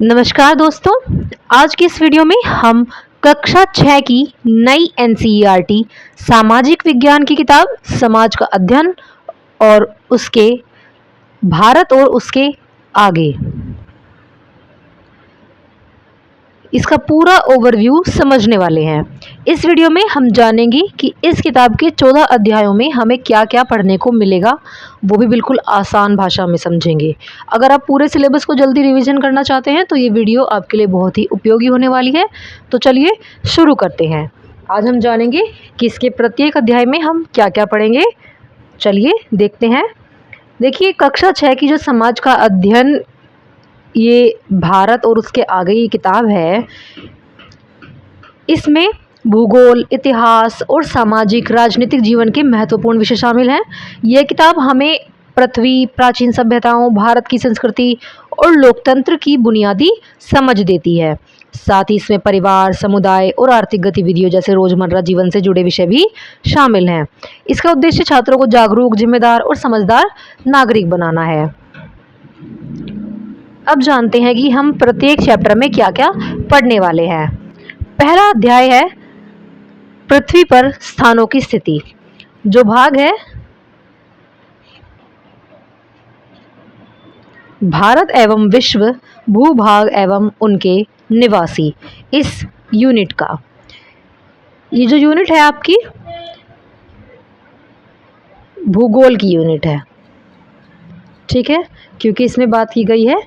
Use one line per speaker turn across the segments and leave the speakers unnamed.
नमस्कार दोस्तों। आज की इस वीडियो में हम कक्षा 6 की नई एनसीईआरटी सामाजिक विज्ञान की किताब समाज का अध्ययन और उसके भारत और उसके आगे, इसका पूरा ओवरव्यू समझने वाले हैं। इस वीडियो में हम जानेंगे कि इस किताब के 14 अध्यायों में हमें क्या क्या पढ़ने को मिलेगा, वो भी बिल्कुल आसान भाषा में समझेंगे। अगर आप पूरे सिलेबस को जल्दी रिवीजन करना चाहते हैं तो ये वीडियो आपके लिए बहुत ही उपयोगी होने वाली है। तो चलिए शुरू करते हैं। आज हम जानेंगे कि इसके प्रत्येक अध्याय में हम क्या क्या पढ़ेंगे। चलिए देखते हैं। देखिए, कक्षा 6 की जो समाज का अध्ययन, ये भारत और उसके आगे की किताब है। इसमें भूगोल, इतिहास और सामाजिक राजनीतिक जीवन के महत्वपूर्ण विषय शामिल हैं। यह किताब हमें पृथ्वी, प्राचीन सभ्यताओं, भारत की संस्कृति और लोकतंत्र की बुनियादी समझ देती है। साथ ही इसमें परिवार, समुदाय और आर्थिक गतिविधियों जैसे रोजमर्रा जीवन से जुड़े विषय भी शामिल हैं। इसका उद्देश्य छात्रों को जागरूक, जिम्मेदार और समझदार नागरिक बनाना है। अब जानते हैं कि हम प्रत्येक चैप्टर में क्या क्या पढ़ने वाले हैं। पहला अध्याय है पृथ्वी पर स्थानों की स्थिति। जो भाग है भारत एवं विश्व, भूभाग एवं उनके निवासी, इस यूनिट का, ये जो यूनिट है आपकी भूगोल की यूनिट है, ठीक है, क्योंकि इसमें बात की गई है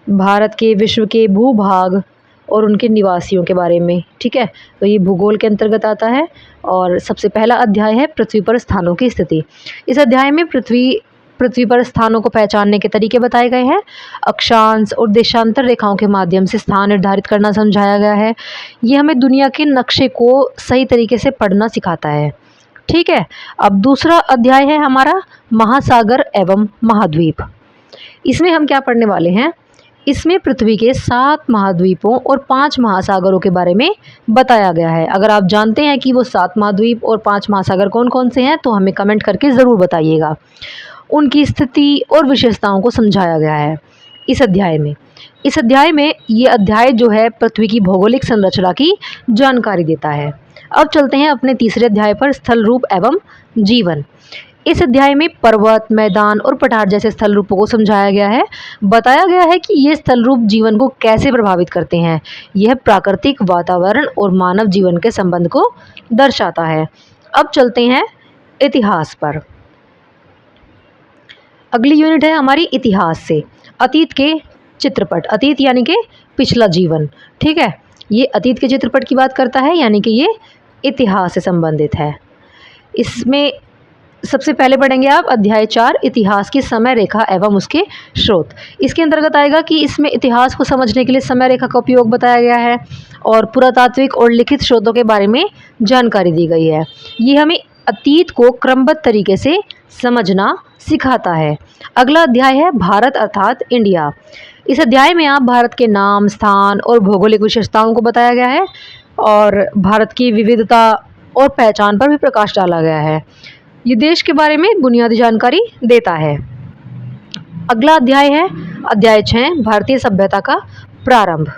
भारत के, विश्व के भूभाग और उनके निवासियों के बारे में, ठीक है। तो ये भूगोल के अंतर्गत आता है और सबसे पहला अध्याय है पृथ्वी पर स्थानों की स्थिति। इस अध्याय में पृथ्वी पर स्थानों को पहचानने के तरीके बताए गए हैं। अक्षांश और देशांतर रेखाओं के माध्यम से स्थान निर्धारित करना समझाया गया है। ये हमें दुनिया के नक्शे को सही तरीके से पढ़ना सिखाता है, ठीक है। अब दूसरा अध्याय है हमारा महासागर एवं महाद्वीप। इसमें हम क्या पढ़ने वाले हैं? इसमें पृथ्वी के 7 महाद्वीपों और 5 महासागरों के बारे में बताया गया है। अगर आप जानते हैं कि वो 7 महाद्वीप और 5 महासागर कौन कौन से हैं तो हमें कमेंट करके ज़रूर बताइएगा। उनकी स्थिति और विशेषताओं को समझाया गया है इस अध्याय में। ये अध्याय जो है पृथ्वी की भौगोलिक संरचना की जानकारी देता है। अब चलते हैं अपने तीसरे अध्याय पर, स्थल रूप एवं जीवन। इस अध्याय में पर्वत, मैदान और पठार जैसे स्थल रूपों को समझाया गया है। बताया गया है कि ये स्थल रूप जीवन को कैसे प्रभावित करते हैं। यह प्राकृतिक वातावरण और मानव जीवन के संबंध को दर्शाता है। अब चलते हैं इतिहास पर। अगली यूनिट है हमारी इतिहास से। अतीत के चित्रपट, अतीत यानी कि पिछला जीवन, ठीक है। ये अतीत के चित्रपट की बात करता है, यानी कि ये इतिहास से संबंधित है। इसमें सबसे पहले पढ़ेंगे आप अध्याय 4, इतिहास की समय रेखा एवं उसके स्रोत। इसके अंतर्गत आएगा कि इसमें इतिहास को समझने के लिए समय रेखा का उपयोग बताया गया है और पुरातात्विक और लिखित स्रोतों के बारे में जानकारी दी गई है। ये हमें अतीत को क्रमबद्ध तरीके से समझना सिखाता है। अगला अध्याय है भारत अर्थात इंडिया। इस अध्याय में आप भारत के नाम, स्थान और भौगोलिक विशेषताओं को बताया गया है और भारत की विविधता और पहचान पर भी प्रकाश डाला गया है। ये देश के बारे में बुनियादी जानकारी देता है। अगला अध्याय है अध्याय 6, भारतीय सभ्यता का प्रारंभ।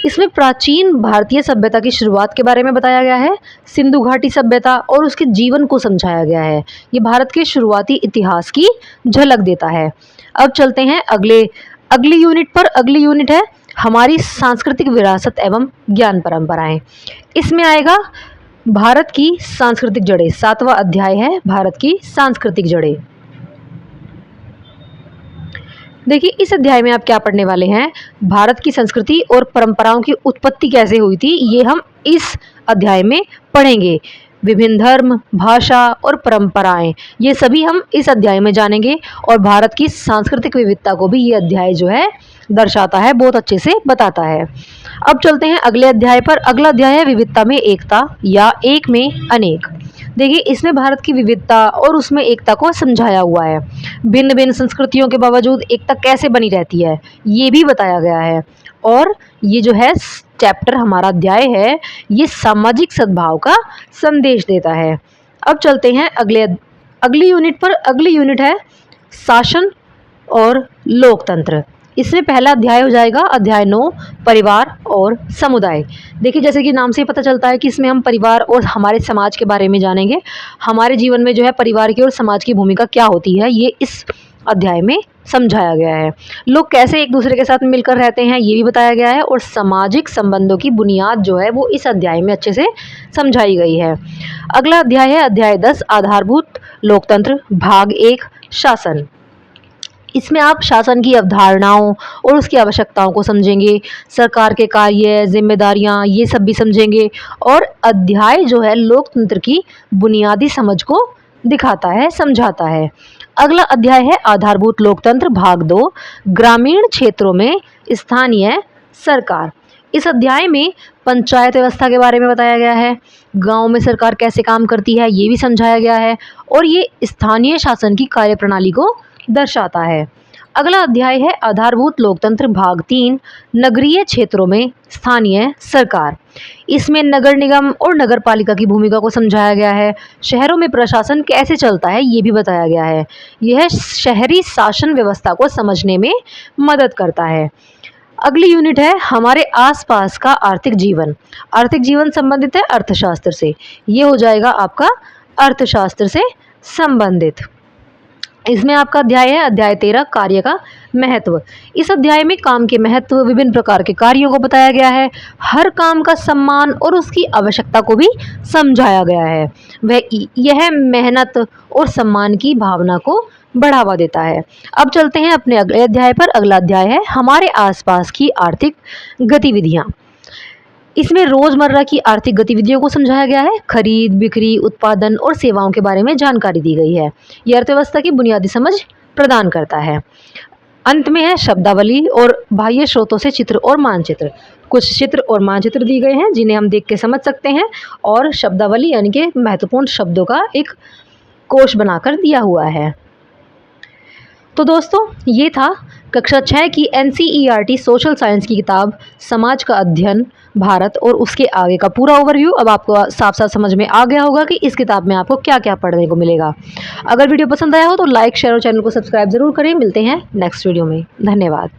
इसमें प्राचीन भारतीय सभ्यता की शुरुआत के बारे में बताया गया है। सिंधु घाटी सभ्यता और उसके जीवन को समझाया गया है। ये भारत के शुरुआती इतिहास की झलक देता है। अब चलते हैं अगली यूनिट पर। अगली यूनिट है हमारी सांस्कृतिक विरासत एवं ज्ञान परंपराएं। इसमें आएगा भारत की सांस्कृतिक जड़ें। 7वां अध्याय है भारत की सांस्कृतिक जड़ें। देखिए, इस अध्याय में आप क्या पढ़ने वाले हैं? भारत की संस्कृति और परंपराओं की उत्पत्ति कैसे हुई थी, ये हम इस अध्याय में पढ़ेंगे। विभिन्न धर्म, भाषा और परंपराएं, ये सभी हम इस अध्याय में जानेंगे और भारत की सांस्कृतिक विविधता को भी ये अध्याय जो है दर्शाता है, बहुत अच्छे से बताता है। अब चलते हैं अगले अध्याय पर। अगला अध्याय है विविधता में एकता या एक में अनेक। देखिए, इसमें भारत की विविधता और उसमें एकता को समझाया हुआ है। भिन्न भिन्न संस्कृतियों के बावजूद एकता कैसे बनी रहती है, ये भी बताया गया है। और ये जो है चैप्टर, हमारा अध्याय है, ये सामाजिक सद्भाव का संदेश देता है। अब चलते हैं अगली यूनिट पर। अगली यूनिट है शासन और लोकतंत्र। इसमें पहला अध्याय हो जाएगा अध्याय 9 परिवार और समुदाय। देखिए जैसे कि नाम से ही पता चलता है कि इसमें हम परिवार और हमारे समाज के बारे में जानेंगे। हमारे जीवन में जो है परिवार की और समाज की भूमिका क्या होती है ये इस अध्याय में समझाया गया है। लोग कैसे एक दूसरे के साथ मिलकर रहते हैं ये भी बताया गया है और सामाजिक संबंधों की बुनियाद जो है वो इस अध्याय में अच्छे से समझाई गई है। अगला अध्याय है अध्याय 10 आधारभूत लोकतंत्र भाग 1 शासन। इसमें आप शासन की अवधारणाओं और उसकी आवश्यकताओं को समझेंगे, सरकार के कार्य, जिम्मेदारियां ये सब भी समझेंगे और अध्याय जो है लोकतंत्र की बुनियादी समझ को दिखाता है, समझाता है। अगला अध्याय है आधारभूत लोकतंत्र भाग 2 ग्रामीण क्षेत्रों में स्थानीय सरकार। इस अध्याय में पंचायत व्यवस्था के बारे में बताया गया है, गांव में सरकार कैसे काम करती है ये भी समझाया गया है और ये स्थानीय शासन की कार्यप्रणाली को दर्शाता है। अगला अध्याय है आधारभूत लोकतंत्र भाग 3 नगरीय क्षेत्रों में स्थानीय सरकार। इसमें नगर निगम और नगर पालिका की भूमिका को समझाया गया है, शहरों में प्रशासन कैसे चलता है ये भी बताया गया है। यह शहरी शासन व्यवस्था को समझने में मदद करता है। अगली यूनिट है हमारे आसपास का आर्थिक जीवन। आर्थिक जीवन संबंधित है अर्थशास्त्र से, ये हो जाएगा आपका अर्थशास्त्र से संबंधित। इसमें आपका अध्याय है अध्याय 13 कार्य का महत्व। इस अध्याय में काम के महत्व, विभिन्न प्रकार के कार्यों को बताया गया है, हर काम का सम्मान और उसकी आवश्यकता को भी समझाया गया है। यह मेहनत और सम्मान की भावना को बढ़ावा देता है। अब चलते हैं अपने अगले अध्याय पर। अगला अध्याय है हमारे आसपास की आर्थिक गतिविधियाँ। इसमें रोजमर्रा की आर्थिक गतिविधियों को समझाया गया है, खरीद बिक्री उत्पादन और सेवाओं के बारे में जानकारी दी गई है। यह अर्थव्यवस्था की बुनियादी समझ प्रदान करता है। अंत में है शब्दावली और बाह्य स्रोतों से चित्र और मानचित्र। कुछ चित्र और मानचित्र दिए गए हैं जिन्हें हम देख के समझ सकते हैं और शब्दावली यानी कि महत्वपूर्ण शब्दों का एक कोश बनाकर दिया हुआ है। तो दोस्तों ये था कक्षा 6 की NCERT सोशल साइंस की किताब समाज का अध्ययन भारत और उसके आगे का पूरा ओवरव्यू। अब आपको साफ साफ समझ में आ गया होगा कि इस किताब में आपको क्या क्या पढ़ने को मिलेगा। अगर वीडियो पसंद आया हो तो लाइक शेयर और चैनल को सब्सक्राइब ज़रूर करें। मिलते हैं नेक्स्ट वीडियो में। धन्यवाद।